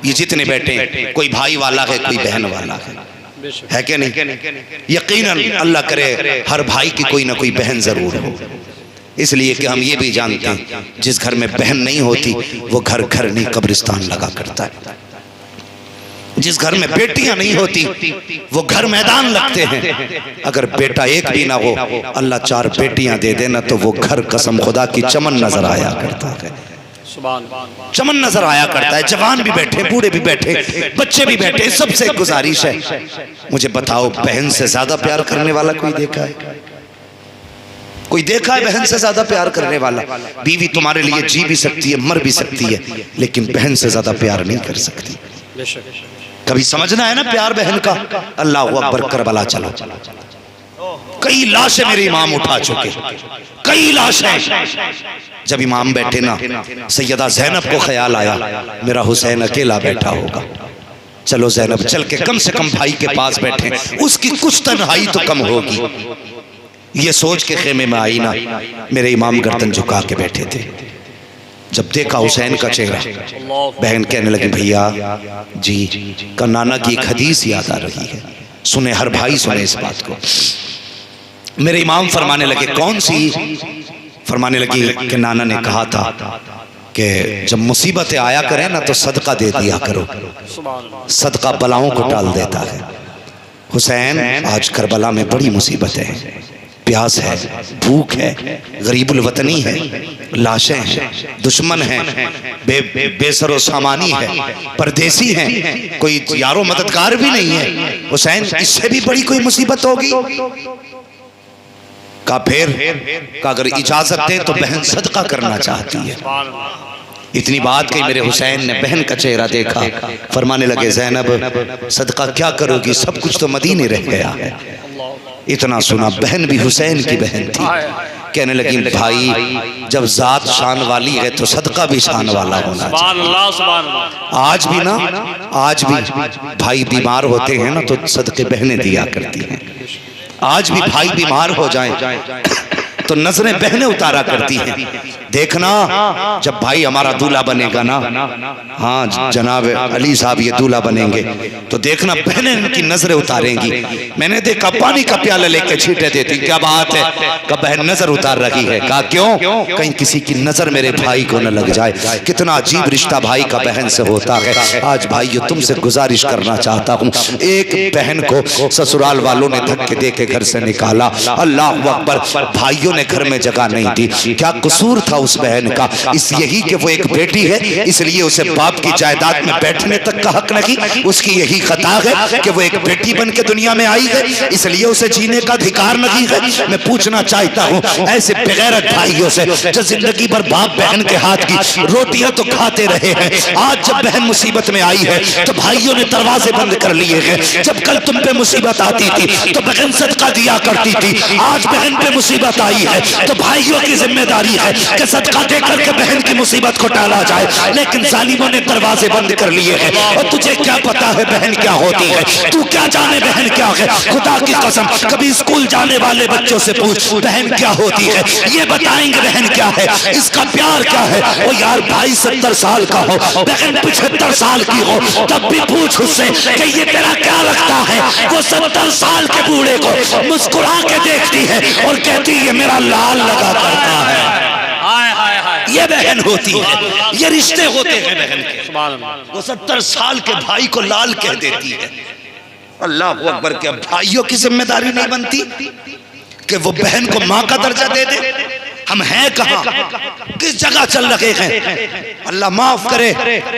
ये जितने बैठे हैं, कोई भाई वाला है, कोई बहन वाला है कि नहीं? यकीनन अल्लाह करे हर भाई की कोई ना कोई बहन जरूर हो। इसलिए कि हम ये भी जानते हैं जिस घर में बहन नहीं होती वो घर घर नहीं कब्रिस्तान लगा करता है। जिस घर में बेटियां नहीं होती वो घर मैदान लगते हैं। अगर बेटा एक भी ना हो, अल्लाह 4 बेटियां दे देना तो वो घर कसम खुदा की चमन नजर आया करता है, चमन नजर आया करता है। जवान भी बैठे, बूढ़े भी बैठे, बच्चे भी बैठे, सबसे गुजारिश है मुझे बताओ बहन से ज्यादा प्यार करने वाला कोई देखा है? कोई देखा है बहन से ज्यादा प्यार करने वाला? बीवी तुम्हारे लिए जी भी सकती है, मर भी सकती है, लेकिन बहन से ज्यादा प्यार नहीं कर सकती। कभी समझना है ना प्यार बहन का। अल्लाह अकबर, करबला चलो, कई लाशें मेरे इमाम उठा चुके, कई लाशें। जब इमाम बैठे ना, सैयदा ज़ैनब को ख्याल आया मेरा हुसैन अकेला बैठा होगा, चलो ज़ैनब चल के कम से कम भाई के पास बैठे, उसकी कुछ तन्हाई तो कम होगी। ये सोच के खेमे में आई ना, मेरे इमाम गर्दन झुका के बैठे थे। जब देखा हुसैन का चेहरा, बहन कहने लगी भैया जी का नाना की एक हदीस याद आ रही है, सुने हर भाई सुने इस बात को। मेरे इमाम फरमाने लगे कौन सी? फरमाने लगी कि नाना ने कहा था कि जब मुसीबतें आया करें ना तो सदका दे दिया करो, सदका बलाओं को टाल देता है। हुसैन आज करबला में बड़ी मुसीबतें हैं, प्यास है, भूख है, गरीबुल वतनी है, लाशें हैं, दुश्मन हैं, बेसरो सामानी है, परदेसी हैं, कोई यारो मददगार भी नहीं है। हुसैन इससे भी बड़ी कोई मुसीबत होगी? का फिर का अगर इजाजत दे तो बहन सदका करना चाहती है। इतनी बात कही, मेरे हुसैन ने बहन का चेहरा देखा, फरमाने लगे ज़ैनब सदका क्या करोगी, सब कुछ तो मदीने रह गया है। इतना सुना, बहन भी हुसैन की बहन थी, कहने लगी भाई जब जात शान वाली है तो सदका भी शान वाला होना चाहिए। आज भी ना, आज भी भाई बीमार होते हैं ना तो सदके बहनें दिया करती हैं। आज भी भाई बीमार हो जाएं तो नजरें बहनें उतारा करती हैं। देखना जब भाई हमारा दूल्हा बनेगा ना, हाँ जनाब अली साहब ये दूल्हा बनेंगे तो देखना बहनें इनकी नजरें उतारेंगी। मैंने देखा पानी का प्याला लेके छींटे देती, क्या बात है, कब बहन नजर उतार रही है। कहा क्यों? कहीं किसी की नजर मेरे भाई को न लग जाए। कितना अजीब रिश्ता भाई का बहन से होता है। आज भाइयों तुमसे गुजारिश करना चाहता हूँ, एक बहन को ससुराल वालों ने धक्के दे के घर से निकाला, अल्लाह अकबर, भाइयों ने घर में जगह नहीं दी। क्या कसूर था उस बहन का? इस यही कि वो एक बेटी है इसलिए उसे बाप की जायदाद में बैठने तक का हक नहीं। उसकी यही खता है कि वो एक बेटी बन के दुनिया में आई है इसलिए उसे जीने का अधिकार नहीं है। मैं पूछना चाहता हूँ ऐसे बेगैरत भाइयों से जो जिंदगी भर बाप बहन के हाथ की रोटियां तो खाते रहे हैं, आज जब बहन मुसीबत में आई है तो भाइयों ने दरवाजे बंद कर लिए हैं। जब कल तुम पे मुसीबत आती थी तो बहन सदका दिया करती थी, आज बहन पे मुसीबत आई है तो भाइयों की जिम्मेदारी है कि सदका देकर के बहन की मुसीबत को टाला जाए। लेकिन जालिमों ने दरवाजे बंद कर लिए हैं। और तुझे क्या पता है बहन क्या होती है? तू क्या जाने बहन क्या है? खुदा की कसम कभी स्कूल जाने वाले बच्चों से पूछ बहन क्या होती है, ये बताएंगे बहन क्या है, इसका प्यार क्या है। ओ यार भाई 70 साल का हो, बहन 75 साल की हो, तब भी पूछ उससे कि ये तेरा क्या लगता है। वो 70 साल के बूढ़े को मुस्कुरा के देखती है और कहती है मेरा लाल लगा करता है। ये बहन होती है, ये रिश्ते होते हैं बहन के। वो 70 साल के भाई को लाल कह देती है। अल्लाह अकबर, के भाइयों की जिम्मेदारी नहीं बनती कि वो बहन को माँ का दर्जा दे दे? हम हैं कहाँ, किस जगह चल रहे हैं? अल्लाह माफ करे,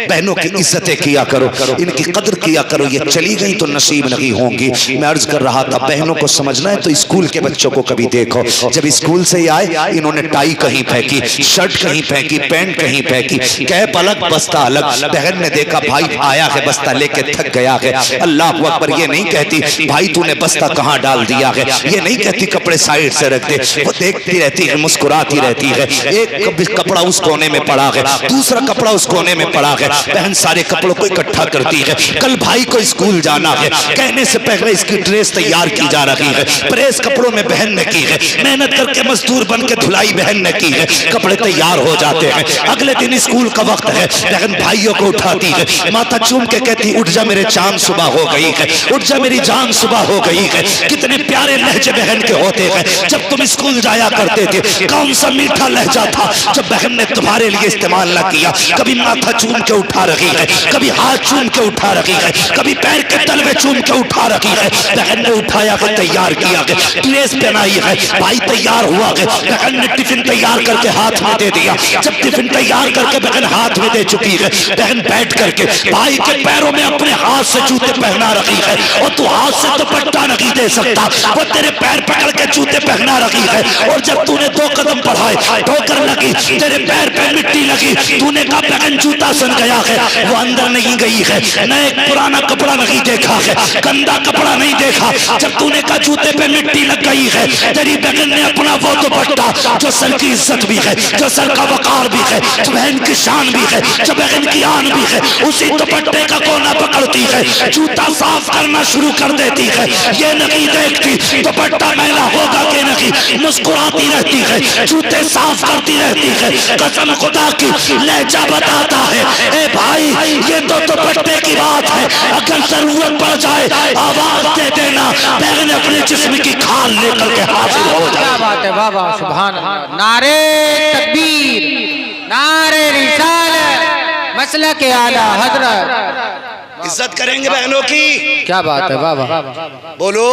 बहनों की इज्जतें किया करो, इनकी कदर किया करो। ये चली गई तो नसीब नहीं होंगी। मैं अर्ज कर रहा था बहनों को समझना है तो स्कूल के बच्चों को कभी देखो, जब स्कूल से आए इन्होंने टाई कहीं फेंकी, शर्ट कहीं फेंकी, पैंट कहीं फेंकी, कैप अलग बस्ता अलग। बहन ने देखा भाई आया है बस्ता लेके थक गया है, अल्लाह अकबर ये नहीं कहती भाई तूने बस्ता कहाँ डाल दिया है, ये नहीं कहती कपड़े साइड से रख दे। वो देखती रहती है, मुस्कुरा मुस्कुराती रहती है। एक कपड़ा उस कोने में पड़ा है, दूसरा कपड़ा उस कोने में पड़ा है। बहन सारे कपड़ों को इकट्ठा करती है। कल भाई को स्कूल जाना है, कहने से पहले इसकी ड्रेस तैयार की जा रही है। प्रेस कपड़ों में बहन ने की है, मेहनत करके मजदूर बन के धुलाई बहन ने की है। कपड़े तैयार हो जाते हैं, अगले दिन स्कूल का वक्त है। बहन भाइयों को उठाती है, माथा चूम के कहती उठ जा मेरे चांद सुबह हो गई है, उठ जा मेरी जान सुबह हो गई है। कितने प्यारे लहजे बहन के होते हैं। जब तुम स्कूल जाया करते थे कौन सा मीठा लहजा था जब बहन ने तुम्हारे लिए इस्तेमाल न किया। कभी माथा चूम के उठा रही है, कभी हाथ चूम के उठा रही है, कभी पैर के तल में चूम के उठा रही है। बहन ने उठाया है, तैयार किया है, ड्रेस पहनाई है, भाई तैयार हुआ है। बहन ने टिफिन तैयार करके हाथ में दे दिया। जब टिफिन तैयार करके बहन हाथ में दे चुकी है, बहन बैठ करके भाई के पैरों में अपने हाथ से जूते पहना रही है। और तू हाथ से दुपट्टा नहीं दे सकता, वो तेरे पैर पकड़ के जूते पहना रही है। और जब तूने 2 कदम बढ़ाए, ठोकर लगी, तेरे पैर पे मिट्टी लगी, तूने कहा बहन जूता सन गया है। वो अंदर नहीं गई है, न एक पुराना कपड़ा नहीं देखा है, गंदा कपड़ा नहीं देखा। जब तूने कहा जूते पे मिट्टी लग गई है, तेरी बहन ने अपना वो दुपट्टा जो सर की इज्जत भी है, जो सर का वकार भी है, जो बहन की शान भी है, जो बहन की आन भी है, उसी दुपट्टे का कोना पकड़ती है, जूता साफ करना शुरू कर देती है। ये नहीं देखती दुपट्टा मैला होगा कि नहीं, मुस्कुराती रहती है, जूते साफ करती रहती है। कसम खुदा की लहजा बताता है, ए भाई ये तो दुपट्टे की बात है, अगर जरूरत पड़ जाए आवाज दे देना, बहन अपने जिस्म की खाल लेकर के हाजिर हो जाए। क्या बात है बाबा, सुभान अल्लाह। नारे तकबीर, नारे रिसालत, मसला के आला हजरत। इज्जत करेंगे बहनों की। क्या बात है बाबा, बोलो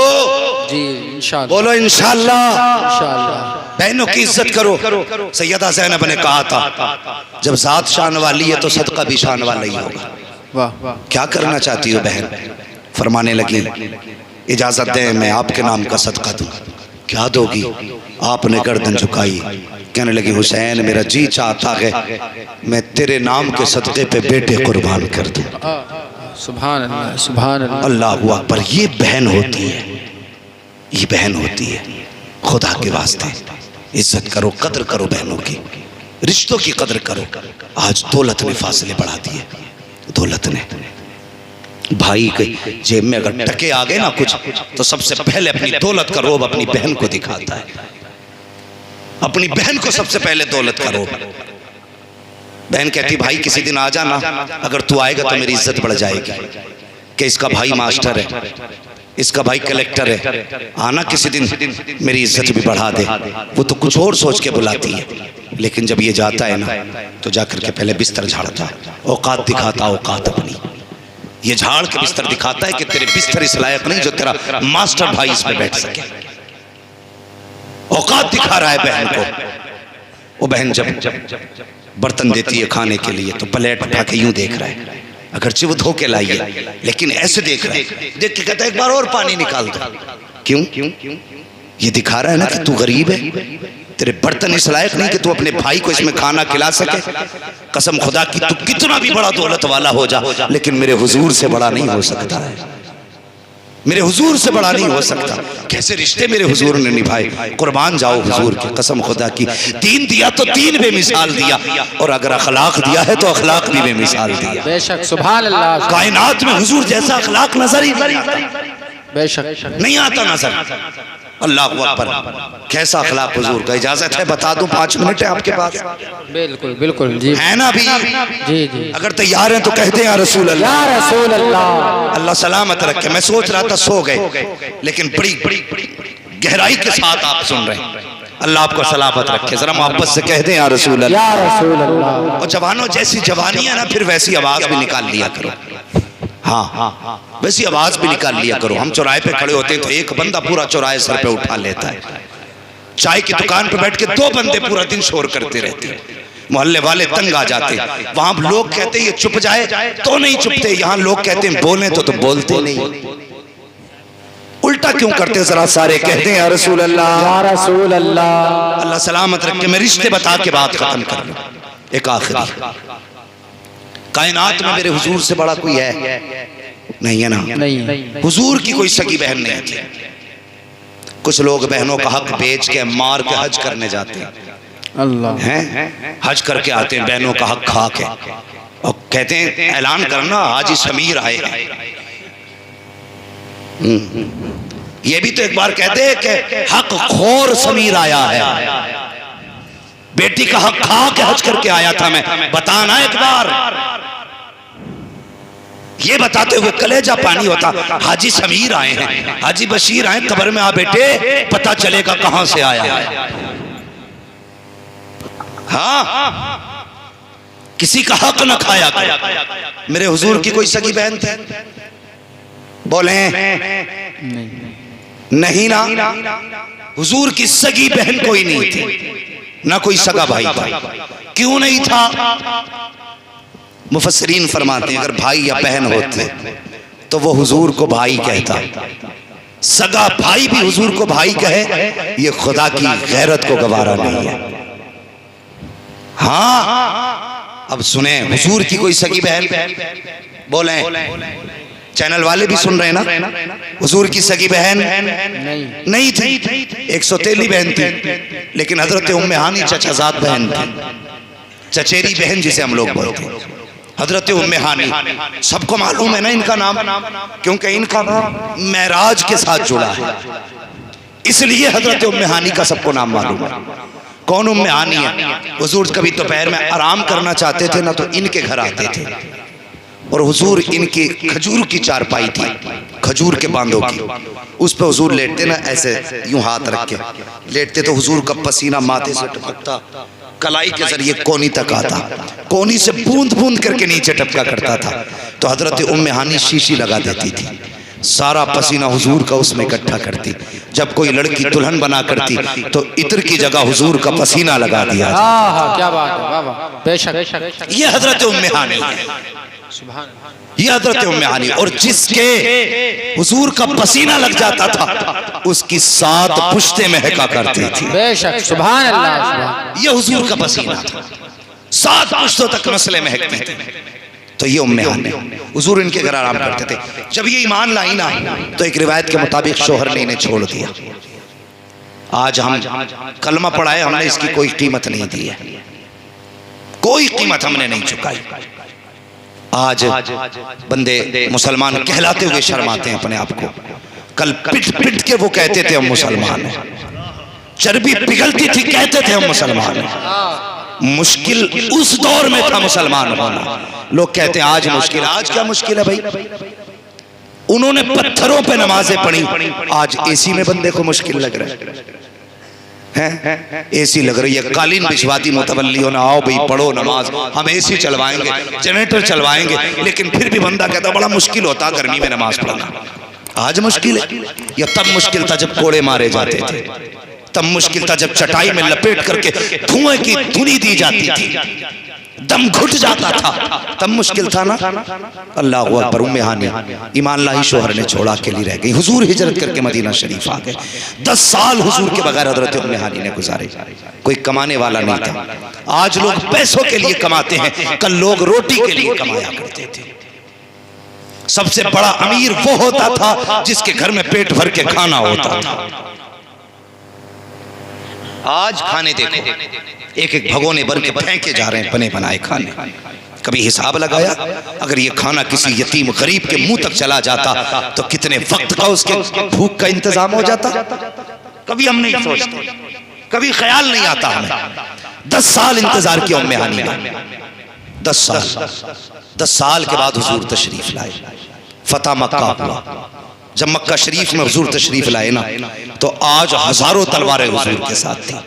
जी इंशाअल्लाह, बोलो इंशाअल्लाह। इंशाअल्लाह। बहनों की इज्जत करो। सैयदा ज़ैनब ने कहा था जब जात शान वाली है तो सदका भी शान वाला ही होगा। वाह वाह। क्या करना चाहती हो बहन? फरमाने लगी इजाजत दे मैं आपके नाम का सदका दूं। क्या दोगी? आपने गर्दन झुकाई, कहने लगी हुसैन मेरा जी चाहता है मैं तेरे नाम के सदके पे बेटे कुर्बान कर दूं। सुभान अल्लाह, सुभान अल्लाह, अल्लाहु अकबर। ये बहन होती है, ये बहन होती है। खुदा के वास्ते इज्जत करो, कदर करो बहनों की, रिश्तों की कदर करो। आज दौलत ने फासले बढ़ा दिए, दौलत ने। भाई के जेब में अगर टके आ गए ना कुछ, तो सबसे पहले अपनी दौलत का रोब अपनी बहन को दिखाता है। अपनी बहन को सबसे पहले दौलत का रोब। बहन कहती भाई किसी दिन आ जाना, अगर तू आएगा तो मेरी इज्जत बढ़ जाएगी कि इसका भाई मास्टर है, इसका भाई कलेक्टर है, आना किसी दिन मेरी इज्जत भी बढ़ा दे। वो तो कुछ और सोच के बुलाती है, लेकिन जब ये जाता है ना तो जाकर के पहले बिस्तर झाड़ता है, औकात दिखाता, औकात अपनी। ये झाड़ के बिस्तर दिखाता है कि तेरे बिस्तर इस लायक नहीं जो तेरा मास्टर भाई इस पे बैठ सके। औकात दिखा रहा है बहन को। वो बहन जब बर्तन देती है खाने के लिए तो प्लेट उठा के यूं देख रहा है, अगरचे वो धो के लाई है लेकिन ऐसे देख रहा है, देख के कहता है एक बार और पानी निकाल दो। क्यों? ये दिखा रहा है ना कि तू गरीब है, तेरे बर्तन इस लायक नहीं कि तू अपने भाई को इसमें खाना खिला सके। कसम खुदा की तू कितना भी बड़ा दौलत वाला हो जा, लेकिन मेरे हुजूर से बड़ा नहीं हो सकता है, मेरे हुजूर से बड़ा नहीं हो सकता। कैसे रिश्ते मेरे हुजूर ने निभाए, कुर्बान जाओ हुजूर के। कसम खुदा की दीन दिया तो दीन बेमिसाल दिया, और अगर अखलाक दिया है तो अखलाक भी बेमिसाल दिया। बेशक, सुभान अल्लाह। कायनात में हुजूर जैसा अखलाक नजर ही नहीं आता, बेशक नहीं आता नजर। अल्लाह अकबर, कैसा अखलाक हुजूर का। इजाजत है बता दूं, 5 मिनट है आपके पास? बिल्कुल बिल्कुल जी, है ना अभी? जी जी। अगर तैयार हैं तो कहते हैं या रसूल अल्लाह। या रसूल अल्लाह। अल्लाह सलामत रखे। मैं सोच रहा था सो गए, लेकिन बड़ी गहराई के साथ आप सुन रहे हैं। अल्लाह आपको सलामत रखे। जरा मोहब्बत से कह दें या रसूल अल्लाह। या रसूल अल्लाह। और जवानों जैसी जवानी है ना, फिर वैसी आवाज भी निकाल लिया करो। हाँ, वैसी आवाज भी निकाल लिया करो। हम चौराहे पे खड़े होते हैं तो एक बंदा पूरा चौराहे सर पे उठा लेता है, चाय की दुकान पे बैठ के 2 बंदे पूरा दिन शोर करते रहते हैं, मोहल्ले वाले तंग आ जाते। वहां लोग कहते हैं ये चुप जाए तो नहीं चुपते, यहाँ लोग कहते हैं बोले तो बोलते नहीं। उल्टा क्यों करते? जरा सारे कहते हैं या रसूल अल्लाह, या रसूल अल्लाह। अल्लाह सलामत रखे। मैं रिश्ते बता के बात खत्म कर लूं। एक आखिरी, कायनात में मेरे हुजूर से बड़ा कोई है? नहीं है ना? नहीं। हुजूर की कोई सगी बहन नहीं थी। कुछ लोग बहनों का हक बेच के मार के हज करने जाते हैं, अल्लाह हैं, हज करके आते हैं बहनों का हक खा के और कहते हैं ऐलान करना हाजी समीर आए। ये भी तो एक बार कहते हैं कि हक खोर समीर आया है, बेटी का हक खा के हज करके आया था मैं, बताना एक बार। ये बताते हुए कलेजा पानी होता, हाजी समीर आए हैं, हाजी बशीर आए, कब्र में आ बेटे पता चलेगा कहां से आया है। हाँ, किसी का हक न खाया कर। मेरे हुजूर की कोई सगी बहन थी? बोले नहीं ना, हुजूर की सगी बहन कोई नहीं थी, ना कोई सगा भाई था। क्यों नहीं था? मुफस्सिरीन फरमाते हैं अगर भाई या बहन होते तो वो हुजूर को भाई कहता, सगा भाई भी हुजूर को भाई कहे, ये खुदा की गैरत को गवारा नहीं है। हाँ, अब सुने, हुजूर की कोई सगी बहन, बोले चैनल वाले भी सुन रहे हैं ना, हुजूर की सगी बहन नहीं थी। एक सौतेली बहन थी, लेकिन हजरत उम्मे हानी चचाजाद बहन थी, चचेरी बहन जिसे हम लोग बोलते हैं, हजरत उम्मे हानी। सबको मालूम है ना इनका नाम, क्योंकि इनका नाम मेराज के साथ जुड़ा है, इसलिए हजरत उम्मे हानी का सबको नाम मालूम है। कौन उम्मे हानी है? हुजूर कभी दोपहर में आराम करना चाहते थे ना तो इनके घर आते थे, और हुजूर इनकी खजूर की चारपाई थी, खजूर के बांधों की, उस पर हुजूर लेटते ना, ऐसे यूं हाथ रख के लेटते, तो हुजूर का पसीना माथे से टपकता, कलाई के जरिए कोनी तक आता, कोनी से बूंद बूंद करके नीचे टपका करता था। तो हजरत उम्मे हानी शीशी लगा देती थी, सारा पसीना हुजूर का उसमें इकट्ठा करती। जब कोई लड़की दुल्हन बना करती तो इत्र की जगह हुजूर का पसीना लगा दिया। क्या बात है, वाह वाह, बेशक। ये हजरत उम्मे हानी है, ये हजरत उम्मे हानी। और जिसके हुजूर का पसीना लग जाता था उसकी 7 पुश्तें महका करती थी। बेशक, सुभान अल्लाह। ये हुजूर का पसीना था, 7 पुश्तों तक मसले महकते थे। तो ये उम्मे हानी, हुजूर इनके घर आराम करते थे। जब ये ईमान लाई ना तो एक रिवायत के मुताबिक शोहर ने इन्हें छोड़ दिया। आज हम कलमा पढ़ाए, हमने इसकी कोई कीमत नहीं दी है, कोई कीमत हमने नहीं चुकाई। आज बंदे मुसलमान कहलाते हुए शर्माते हैं अपने आप को। कल पिट पिट के वो कहते थे हम मुसलमान हैं, चर्बी पिघलती थी कहते थे हम मुसलमान हैं। मुश्किल उस दौर में था मुसलमान होना। लोग कहते हैं आज मुश्किल, आज क्या मुश्किल है भाई? उन्होंने पत्थरों पे नमाजें पढ़ी, आज एसी में बंदे को मुश्किल लग रहा है। एसी लग रही है, कालीन बिछवा दी मुतवल्लियों ने, आओ भाई पढ़ो नमाज, हम एसी चलवाएंगे, जनरेटर चलवाएंगे, लेकिन फिर भी बंदा कहता बड़ा मुश्किल होता गर्मी में नमाज पढ़ना। आज मुश्किल है? या तब मुश्किल था जब कोड़े मारे जाते थे, तब मुश्किल था जब चटाई में लपेट करके धुएं की धुनी दी जाती थी, दम घुट जाता था, तब मुश्किल था ना। अल्लाह अकबर। उम्मे हानी ईमान लाई शोहर ने छोड़ा, अकेली रह गई। हुजूर हिजरत करके मदीना शरीफ आ गए। 10 साल हुजूर के बगैर हजरत उम्मे हानी ने गुजारे। कोई कमाने वाला नहीं था। आज लोग पैसों के लिए कमाते हैं, कल लोग रोटी के लिए कमाया करते थे। सबसे बड़ा अमीर वो होता था जिसके घर में पेट भर के खाना होता था। आज खाने देखो, एक एक भगोने भर के फेंके जा रहे हैं बने बनाए खाने। कभी हिसाब लगाया अगर ये खाना किसी यतीम गरीब के मुंह तक चला जाता तो कितने वक्त का उसके भूख का इंतजाम हो जाता? कभी हम नहीं सोचते, कभी ख्याल नहीं आता हमें। 10 साल इंतजार किया उम्मे हानी ने, 10 साल के बाद हुजूर तशरीफ लाए। फतह मक्का हुआ। जब मक्का शरीफ में हुजूर तशरीफ लाए ना तो आज हजारों तलवारें हुजूर के साथ थी,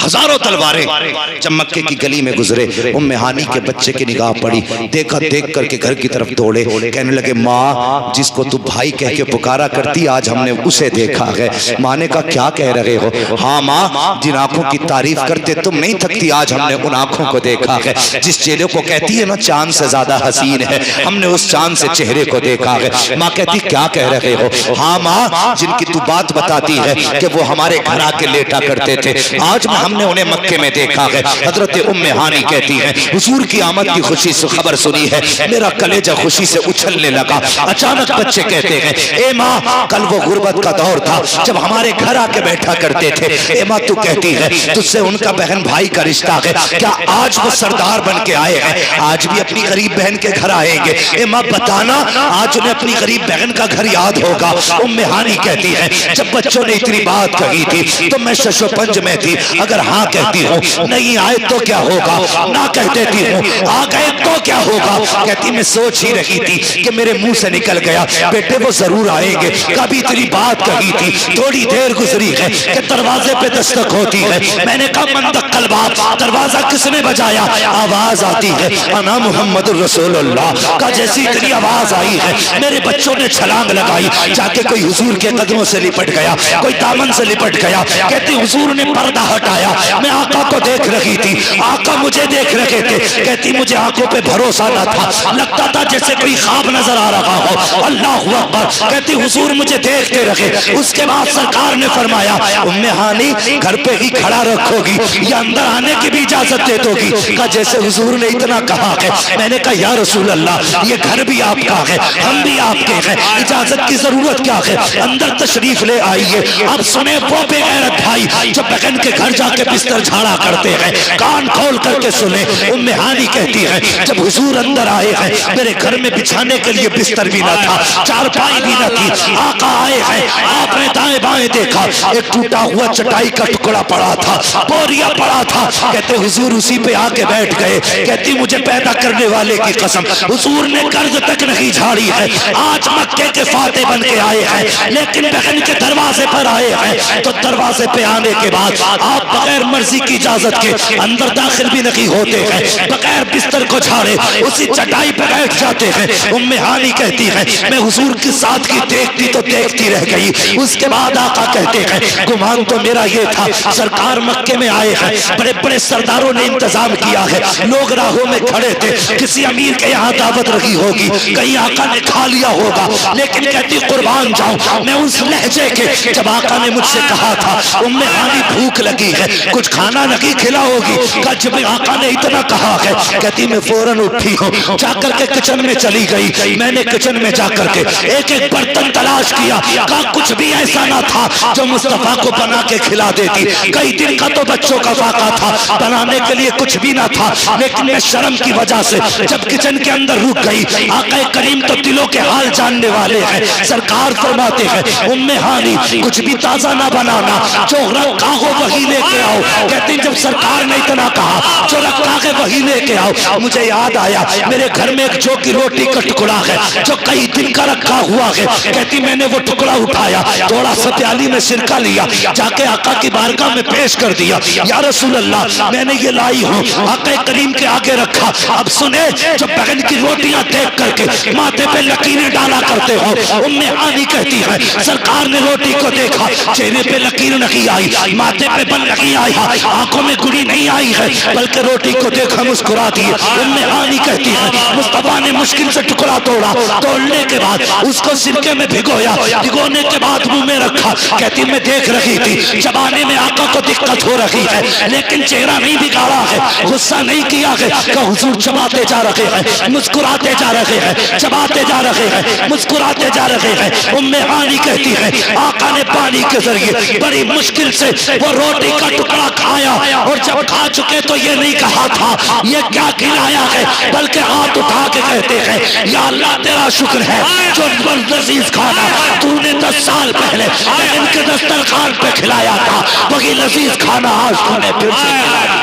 हजारों तलवारें। जब मक्के की गली में गुजरे, उम्मे हानी के बच्चे की निगाह पड़ी, देखा, देख करके घर की तरफ दौड़े, कहने लगे माँ जिसको तू भाई कह के पुकारा करती आज हमने उसे देखा है। माँ ने कहा क्या कह रहे हो? हाँ माँ, जिन आंखों की तारीफ करते तुम नहीं थकती आज हमने उन आंखों को देखा है। जिस चेहरे को कहती है ना चांद से ज्यादा हसीन है, हमने उस चांद से चेहरे को देखा है। माँ कहती क्या कह रहे हो? हाँ माँ, जिनकी तू बात बताती है कि वो हमारे घर आके लेटा करते थे, आज मैं हमने उन्हें मक्के में देखा है। हजरत उम्मे हानी कहती है हुजूर की आमद की खुशी से खबर सुनी है, मेरा कलेजा खुशी से उछलने लगा। अचानक बच्चे कहते हैं ए माँ, कल वो गुर्बत का दौर था जब हमारे घर आके बैठा करते थे। ए माँ, तू कहती है तुझसे उनका बहन भाई का रिश्ता है, क्या आज वो सरदार बन के आए हैं, आज भी अपनी गरीब बहन के घर आएंगे? ए माँ बताना, आज उन्हें अपनी गरीब बहन का घर याद होगा? उम्मे हानी कहती है जब बच्चों ने इतनी बात कही थी तो मैं शशोपंज में थी। अगर हाँ कहती हूँ, नहीं आए तो क्या होगा, ना कह देती हूँ, आ गए तो क्या होगा? कहती मैं सोच ही रही थी कि मेरे मुंह से निकल गया बेटे वो जरूर आएंगे, कभी इतनी बात कही थी। थोड़ी देर गुजरी है कि दरवाजे पे दस्तक होती है। मैंने कहा मंदक्कल बाप, दरवाजा किसने बजाया? आवाज आती है अना मुहम्मद रसूलुल्लाह का। जैसी इतनी आवाज आई है मेरे बच्चों ने छलांग लगाई, जाके कोई हुजूर के कदमों से लिपट गया, कोई दामन से लिपट गया। कहती हुजूर ने पर्दा हटाया, मैं आका को देख रही थी, आका मुझे देख रहे थे। कहती मुझे आंखों पे भरोसा न था, लगता था जैसे कोई ख्वाब नजर आ रहा हो। अल्लाह अकबर। कहती हुजूर मुझे देखते रहे। उसके बाद सरकार ने फरमाया उम्मे हानी घर पे ही खड़ा रखोगी या अंदर आने की भी इजाजत दे दोगी? कहा जैसे हुजूर ने इतना कहा है। मैंने कहा या रसूल अल्लाह, ये घर भी आपका है, हम भी आपके हैं, इजाजत की जरूरत क्या है? अंदर तशरीफ ले आइए। अब सुने वो बेगैरत भाई जो बहन के घर जाके बिस्तर झाड़ा करते हैं, कान खोल करके सुने। उम्मे हानी कहती है जब हुजूर अंदर आए हैं मेरे घर में बिछाने के लिए बिस्तर भी न था, चारपाई भी न थी। आका आए हैं, आपने दाएं बाएं देखा, एक टूटा हुआ चटाई का टुकड़ा पड़ा था, बोरिया पड़ा था। कहते हुजूर उसी पे आके बैठ गए। कहती मुझे पैदा करने वाले की कसम, हुजूर ने कर्ज तक नहीं झाड़ी है। आज मक्के के फाते बन के आए हैं, लेकिन बहन के दरवाजे पर आए हैं। तो दरवाजे पे आने के बाद आप बगैर मर्जी की इजाजत के अंदर दाखिल भी नहीं होते हैं, बगैर बिस्तर को झाड़े उसी चटाई पे बैठ जाते हैं। उम्मे हानी कहती है मैं हुजूर की सादगी देखती तो देखती रह गई। उसके बाद आका कहते हैं गुमान तो मेरा ये था, सरकार मक्के में आए हैं, बड़े बड़े सरदारों ने इंतजाम किया है, लोग राहों में खड़े थे, किसी अमीर के यहाँ दावत रखी होगी, कहीं आका ने खा लिया होगा। लेकिन कहती कुर्बान जाऊं मैं उस लहजे के जब आका ने मुझसे कहा था उम्मे हानी भूख लगी है, कुछ खाना नहीं खिला होगी। जब आका ने इतना कहा है, कहती मैं फौरन उठी हूँ, जाकर के किचन में चली गई। मैंने किचन में जाकर के एक एक बर्तन तलाश किया, कहा कुछ भी ऐसा ना था जो मुस्तफा को बना के खिला देती। कई दिन का तो बच्चों का फाका था, बनाने के लिए कुछ भी ना था। लेकिन मैं शर्म की वजह से जब किचन के अंदर रुक गई, आका करीम तो दिलों के हाल जानने वाले हैं। सरकार फरमाते हैं उम्मे हानी कुछ भी ताजा ना बनाना, जो रखा हो वही लेके आओ। कहती जब सरकार ने इतना कहा जो रखा है वही लेके आओ, मुझे याद आया मेरे घर में एक जौ की रोटी का टुकड़ा है जो कई दिन का रखा हुआ है। कहती मैंने वो टुकड़ा उठाया, थोड़ा सा प्याली में सिरका लिया, जाके आका की बारगाह में पेश कर दिया। या रसूल अल्लाह मैंने ये लाई हूँ, आका करीम के आगे रखा। अब सुने जो बहन की रोटियां देख करके माथे पे लकीरें डाला करते हो, उम्मे हानी कहती है सरकार ने रोटी को देखा, चेहरे पे लकीर नहीं आई, माथे पे बल नहीं आई, आंखों में गुड़ी नहीं आई है, बल्कि रोटी को देखा मुस्कुरा दी। उम्मे हानी कहती है मुस्तफा ने मुश्किल से टुकड़ा तोड़ा, तोड़ने के बाद उसको सिरके में भिगोया, भिगोने के बाद मुंह में रखा। कहती मैं देख रही थी चबाने में आका को दिक्कत हो रही है, लेकिन चेहरा नहीं बिगाड़ा है, गुस्सा नहीं किया है। हुजूर चबाते जा रहे हैं, मुस्कुराते जा रहे हैं, चबाते जा रहे हैं, मुस्कुराते जा रहे हैं। उम्मे हानी कहती है आका ने पानी के जरिए बड़ी मुश्किल से वो रोटी का टुकड़ा खाया, और जब खा चुके तो ये नहीं कहा था ये क्या खिलाया है, बल्कि हाथ उठा के कहते हैं या अल्लाह तेरा शुक्र है जो लजीज खाना तूने 10 साल पहले इनके दस्तरखान पे खिलाया था, वही लजीज खाना आज तूने फिर से खिलाया।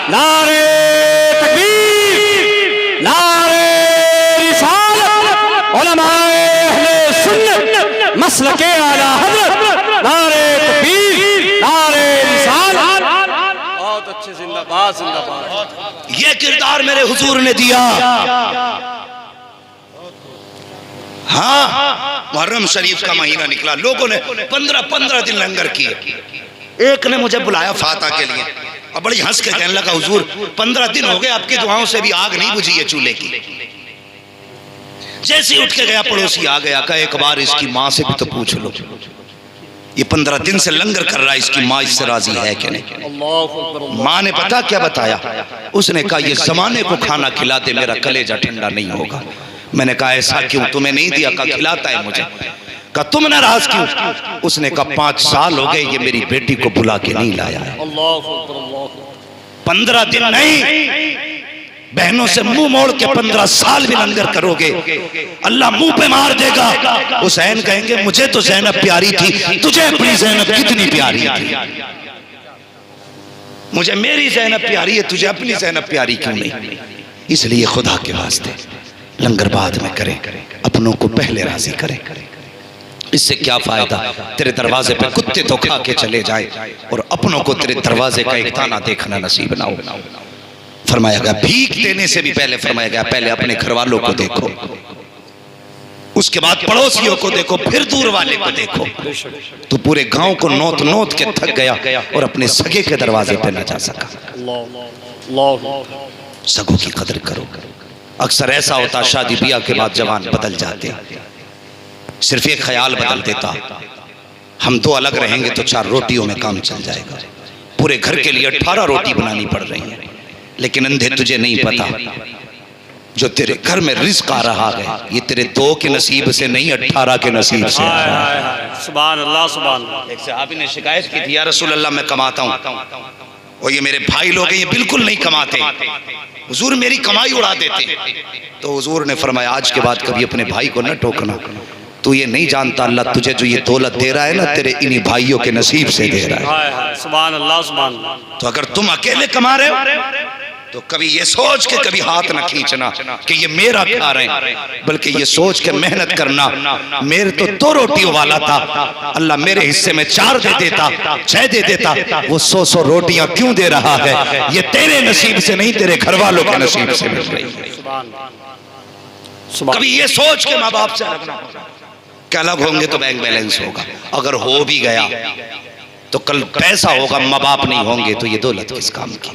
नारे तकबीर, नारे रिसालत, उलमाए अहले सुन्नत, मसलके आला हज़रत, नारे तकबीर, नारे रिसालत। बहुत अच्छे, जिंदाबाद जिंदाबाद। ये किरदार मेरे हुजूर ने दिया। हाँ, मुहर्रम शरीफ का महीना निकला, लोगों ने 15 दिन लंगर किए। एक ने मुझे बुलाया फाता के लिए और बड़ी हंस के कहने लगा हुजूर 15 दिन हो गए आपकी दुआओं से भी आग नहीं बुझी है चूल्हे की। जैसे उठ के गया पड़ोसी आ गया, कहा एक बार इसकी माँ से भी तो पूछ लो। ये 15 दिन से लंगर कर रहा है, इसकी माँ इससे राजी है कि नहीं? माँ ने पता क्या बताया? उसने कहा ये जमाने को खाना खिला दे, मेरा कलेजा ठंडा नहीं होगा। मैंने कहा ऐसा क्यों? तुम्हें नहीं दिया? कहा खिलाता है मुझे। कहा तुम नाराज क्यों? उसने कहा 5 साल हो गए ये मेरी बेटी को बुला के नहीं लाया है। 15 दिन नहीं, बहनों से मुंह मोड़ के 15 साल भी लंगर करोगे, अल्लाह मुंह पे मार देगा। हुसैन कहेंगे मुझे तो ज़ैनब प्यारी थी, तुझे अपनी ज़ैनब कितनी प्यारी थी? मुझे मेरी ज़ैनब प्यारी है, तुझे अपनी ज़ैनब प्यारी क्यों नहीं? इसलिए खुदा के वास्ते लंगर बाद में करें, अपनों को पहले राजी करें। इससे क्या फायदा? तेरे दरवाजे पे कुत्ते तो खा के चले जाए और अपनों को तेरे दरवाजे का एक दाना देखना नसीब ना हो। फरमाया गया भीख देने से भी पहले फरमाया गया पहले अपने घर वालों को देखो, उसके बाद पड़ोसियों को देखो, फिर दूर वाले को देखो। तो पूरे गांव को नोत नोत के थक गया और अपने सगे के दरवाजे पे न जा सका। सगों की कदर करो। अक्सर ऐसा होता शादी ब्याह के बाद जवान बदल जाते, सिर्फ एक ख्याल बदल देता, हम 2 अलग रहेंगे तो 4 रोटियों में काम चल जाएगा। पूरे घर के लिए 18 रोटी बनानी पड़ रही है। लेकिन अंधे तुझे नहीं पता जो तेरे घर में रिस्क आ रहा है ये तेरे 2 के नसीब से नहीं 18 के नसीब से। सुभान अल्लाह सुभान अल्लाह। एक सहाबी ने शिकायत की थी, या रसूल अल्लाह मैं कमाता हूँ और ये मेरे भाई लोग हैं ये बिल्कुल नहीं कमाते, हुजूर मेरी कमाई उड़ा देते। तो हुजूर ने फरमाया आज के बाद कभी अपने भाई को न टोकना, तू ये नहीं जानता अल्लाह तुझे जो ये दौलत दे रहा है ना तेरे इन्हीं भाइयों के नसीब से दे रहा है। सुभान अल्लाह सुभान अल्लाह। तो अगर तुम अकेले कमा रहे हो तो कभी ये सोच के कभी हाथ न खींचना कि ये मेरा खा रहे हैं, बल्कि ये सोच के मेहनत करना मेरे तो 2 रोटियों वाला था, अल्लाह मेरे हिस्से में 4 दे देता, 6 दे देता, वो 100 रोटियां क्यों दे रहा है? ये तेरे नसीब से नहीं तेरे घर वालों के नसीब से मिल रही है। कभी ये सोच के माँ बाप से क्या अलग होंगे तो बैंक बैलेंस होगा, अगर हो भी गया तो कल पैसा होगा, माँ बाप नहीं होंगे तो ये दौलत किस काम की?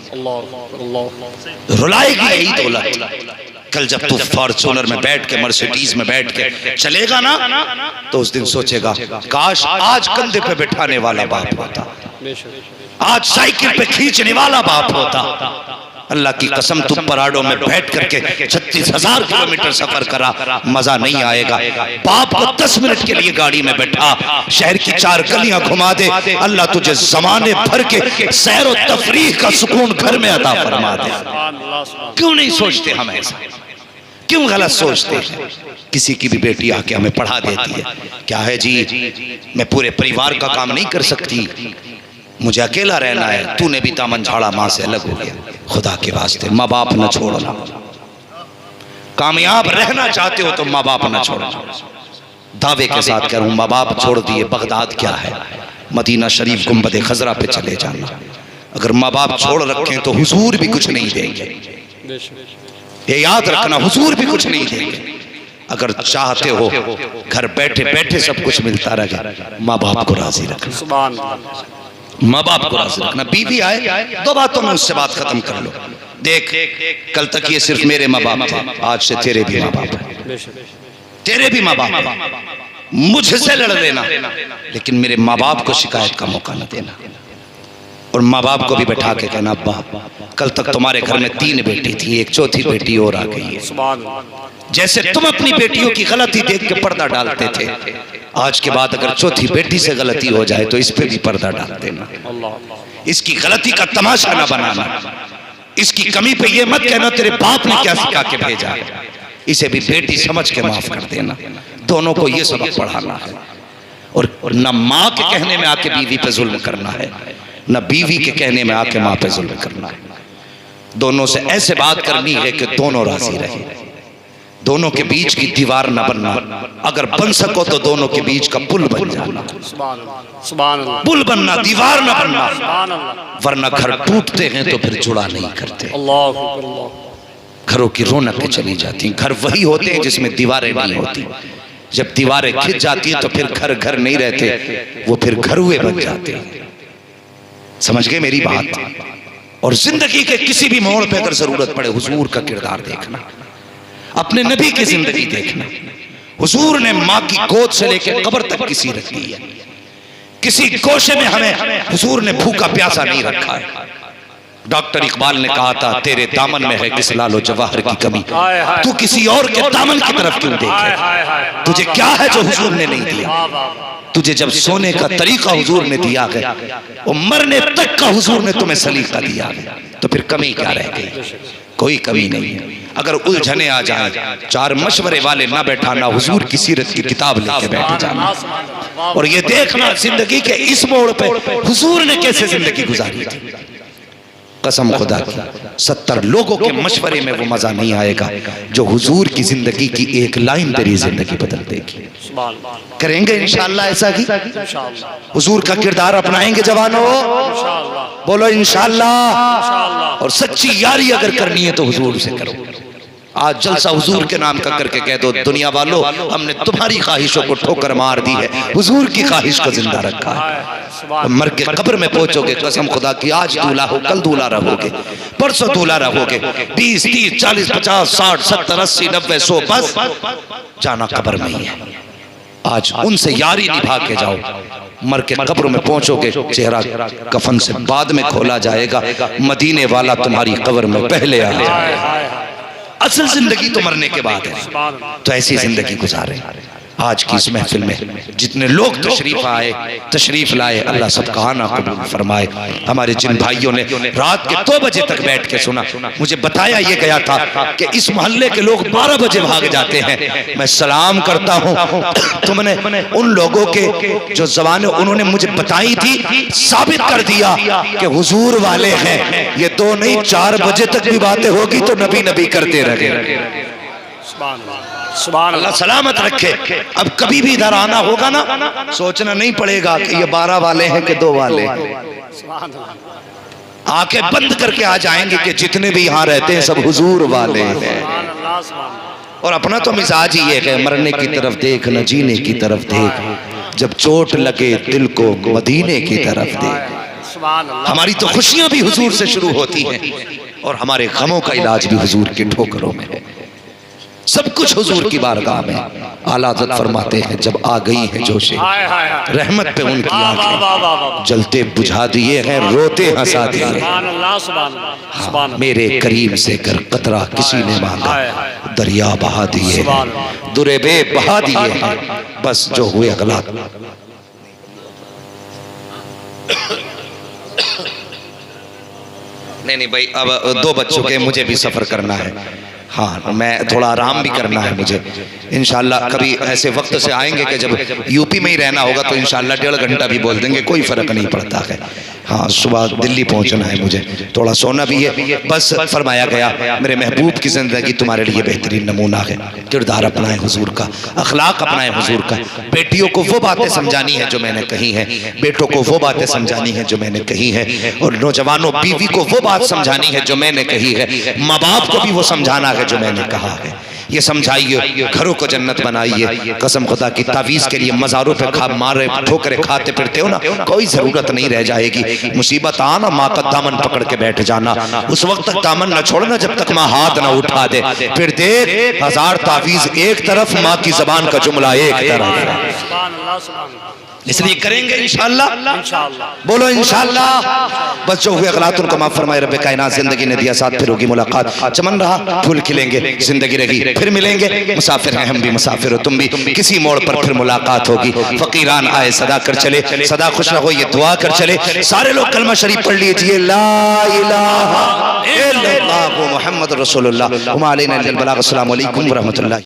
रुलाएगी यही दौलत। कल जब तू फॉर्च्यूनर में बैठ के मर्सिडीज में बैठ के चलेगा ना तो उस दिन सोचेगा काश आज कंधे पे बिठाने वाला बाप होता, आज साइकिल पे खींचने वाला बाप होता। अल्लाह की कसम तू पराडों में बैठ करके 36,000 किलोमीटर सफर करा, मजा नहीं आएगा। बाप को 10 मिनट के लिए गाड़ी में बैठा, शहर की 4 गलियां घुमा दे, अल्लाह तुझे जमाने भर के सैर और तफरीह का सुकून घर में अता फरमा दे। क्यों नहीं सोचते हम ऐसा? क्यों गलत सोचते हैं? किसी की भी बेटी आके हमें पढ़ा देती है, क्या है जी मैं पूरे परिवार का काम नहीं कर सकती, मुझे अकेला रहना है। तूने भी दामन झाड़ा, माँ से अलग हो गया। खुदा के वास्ते माँ बाप न छोड़ना, कामयाब रहना चाहते हो तो माँ बाप न छोड़ना। दावे के साथ कह रहा हूँ माँ बाप छोड़ दिए, बगदाद क्या है, मदीना शरीफ गुंबद खजरा पे चले जाना। अगर माँ बाप छोड़ रखें तो हुजूर भी कुछ नहीं देंगे, ये याद रखना, हुजूर भी कुछ नहीं देंगे। अगर चाहते हो घर बैठे बैठे सब कुछ मिलता रहे, माँ बाप को राजी रखना, माँ बाप को राजी रखना। बीवी आए 2 बातों में उससे बात खत्म कर लो। देख कल तक ये सिर्फ मेरे माँ बाप थे, आज से तेरे भी माँ बाप है, तेरे भी माँ बाप। मुझसे लड़ लेना लेकिन मेरे माँ बाप को शिकायत का मौका न देना। और माँ बाप को भी बैठा के कहना अब्बा कल तक तुम्हारे घर में 3 बेटी थी, एक चौथी बेटी और आ गई है। जैसे तुम अपनी बेटियों की गलती देख के पर्दा डालते थे, आज के बाद अगर चौथी बेटी से गलती हो जाए तो इस पे भी पर्दा डाल देना। इसकी गलती का तमाशा ना बनाना, इसकी कमी पे ये मत कहना तेरे बाप ने क्या सिखा के भेजा, इसे भी बेटी समझ के माफ कर देना। दोनों को ये सबक पढ़ाना है। और न माँ के कहने में आके बीवी पे जुल्म करना है, न बीवी के कहने में आके माँ पे जुल्म करना है। दोनों से ऐसे बात करनी है कि दोनों राजी रहे, दोनों के बीच की दीवार न बनना, अगर बन सको तो दोनों के बीच का पुल बन जाना, पुल बनना, दीवार न बनना, वरना घर टूटते हैं तो फिर जुड़ा नहीं करते। घरों की रौनकें चली जाती हैं। घर वही होते हैं जिसमें दीवारें नहीं होती। जब दीवारें खिंच जाती हैं तो फिर घर घर नहीं रहते, वो फिर घरुए बन जाते हैं। समझ गए मेरी बात? और जिंदगी के किसी भी मोड़ पे अगर जरूरत पड़े हुजूर का किरदार देखना, अपने नबी की जिंदगी देखना। हुजूर ने माँ की गोद से लेकर कब्र तक किसी रख दी है। किसी गोशे में हमें हुजूर ने भूखा प्यासा नहीं रखा है। डॉक्टर इकबाल ने कहा था, तेरे दामन में है किस लालो जवाहर की कमी, तू किसी और के दामन की तरफ क्यों देखे? तुझे क्या है जो हुजूर ने नहीं दिया? तुझे जब सोने का तरीका हुजूर ने दिया गया, और मरने तक का हुजूर ने तुम्हें सलीका दिया गया, तो फिर कमी क्या रह गई? कोई कमी नहीं है। अगर उलझने आ जाए, चार मशवरे वाले ना बैठाना, हुजूर की सीरत की किताब लेके बैठ जाना और ये देखना जिंदगी के इस मोड़ पे हुजूर ने कैसे जिंदगी गुजारी थी। कसम खुदा की, 70 लोगों के मशवरे में वो मजा नहीं आएगा जो हुजूर की जिंदगी की एक लाइन तेरी जिंदगी बदल देगी। करेंगे इंशाअल्लाह ऐसा ही? हुजूर का किरदार अपनाएंगे जवानों? बोलो इंशाअल्लाह। और सच्ची यारी अगर करनी है तो हुजूर से करो। आज जलसा हुजूर के नाम का करके कह दो, दुनिया वालों हमने तुम्हारी ख्वाहिशों को ठोकर मार दी है, हुजूर की ख्वाहिश को जिंदा रखा है। मर के कब्र में पहुंचोगे, कसम खुदा की, आज दूल्हा हो कल दूल्हा रहोगे, परसों दूल्हा रहोगे, 20 30 40 50 60 70 80 90 100, बस जाना कब्र में ही है। आज उनसे यारी निभा के जाओ, मर के कब्र में पहुंचोगे, चेहरा कफन से बाद में खोला जाएगा, मदीने वाला तुम्हारी कब्र में पहले आ जाएगा। असल जिंदगी तो मरने के बाद है, तो ऐसी जिंदगी गुजारे। आज की इस महफिल में जितने लोग तशरीफ लाए, अल्लाह सबका आना कबूल फरमाए। हमारे जिन भाइयों ने रात के 2 बजे तक बैठ के सुना, मुझे बताया ये गया था कि इस मोहल्ले के लोग 12 बजे भाग जाते हैं। मैं सलाम करता हूँ, तुमने उन लोगों के जो ज़बानें उन्होंने मुझे बताई थी, साबित कर दिया कि हुजूर वाले हैं। ये 2 नहीं 4 बजे तक भी बातें होगी तो नबी नबी करते रहे। अल्लाह सलामत रखे। अब कभी भी इधर आना होगा ना, सोचना नहीं पड़ेगा कि ये 12 वाले हैं कि 2 वाले हैं। आंखें बंद करके आ जाएंगे कि जितने भी यहाँ रहते हैं सब हुजूर वाले हैं। और अपना तो मिजाज ही है, मरने की तरफ देख न जीने की तरफ देख, जब चोट लगे दिल को मदीने की तरफ देख। हमारी तो खुशियां भी हुजूर से शुरू होती हैं और हमारे गमों का इलाज भी हुजूर की ठोकरों में है। सब कुछ हुजूर की बारगाह में। आला हज़रत फरमाते हैं, जब आ गई है जोशे रहमत पे उनकी आंखें, जलते बुझा दिए हैं, रोते हंसा दिए। हाँ, मेरे करीम से कर कतरा किसी ने मांगा, दरिया बहा दिए, दुरेबे बहा दिए हैं, बस जो हुए अगला। नहीं भाई, अब 2 बज चुके, मुझे भी सफर करना है। हाँ, मैं थोड़ा आराम भी करना है मुझे। इंशाल्लाह कभी ऐसे वक्त से आएंगे कि जब यूपी में ही रहना होगा तो इंशाल्लाह 1.5 घंटा भी बोल देंगे, कोई फ़र्क नहीं पड़ता है। हाँ, सुबह दिल्ली पहुंचना है मुझे, थोड़ा सोना भी है। बस फरमाया गया, मेरे महबूब की ज़िंदगी तुम्हारे लिए बेहतरीन नमूना है। किरदार अपनाए हुजूर का, अखलाक अपनाए हुजूर का। बेटियों को वो बातें समझानी है जो मैंने कही है, बेटों को वो बातें समझानी है जो मैंने कही है, और नौजवानों बीवी को वो बात समझानी है जो मैंने कही है, माँ बाप को भी वो समझाना है जो मैंने कहा है। ये समझाइए, घरों को जन्नत बनाइए। कसम खुदा की, तावीज़ के लिए मज़ारों पे खा मारे ठोकरे खाते फिरते हो ना, कोई ज़रूरत नहीं रह जाएगी। मुसीबत आना, माँ का दामन पकड़ के बैठ जाना, उस वक्त तक दामन न छोड़ना जब तक माँ हाथ न उठा दे। फिर देख 1000 तावीज़ एक तरफ, माँ की ज़बान का जुमला एक तरफ। इसलिए करेंगे इंशाअल्लाह, बोलो इंशाअल्लाह। बस जो हुए गलत उनको माफ फरमाए रब्बे कायनात। जिंदगी ने दिया साथ, फिर होगी मुलाकात। चमन रहा फूल खिलेंगे, जिंदगी रही फिर मिलेंगे। मुसाफिर हैं हम भी, मुसाफिर हो तुम भी, किसी मोड़ पर फिर मुलाकात होगी। फकीरान आए सदा कर चले, सदा खुश रहो ये दुआ कर चले। सारे लोग कलमा शरीफ पढ़ लीजिए, ला इलाहा इल्लल्लाह मुहम्मद रसूलुल्लाह व मा अलैना इल्लल बलाग। अस्सलामु अलैकुम व रहमतुल्लाह।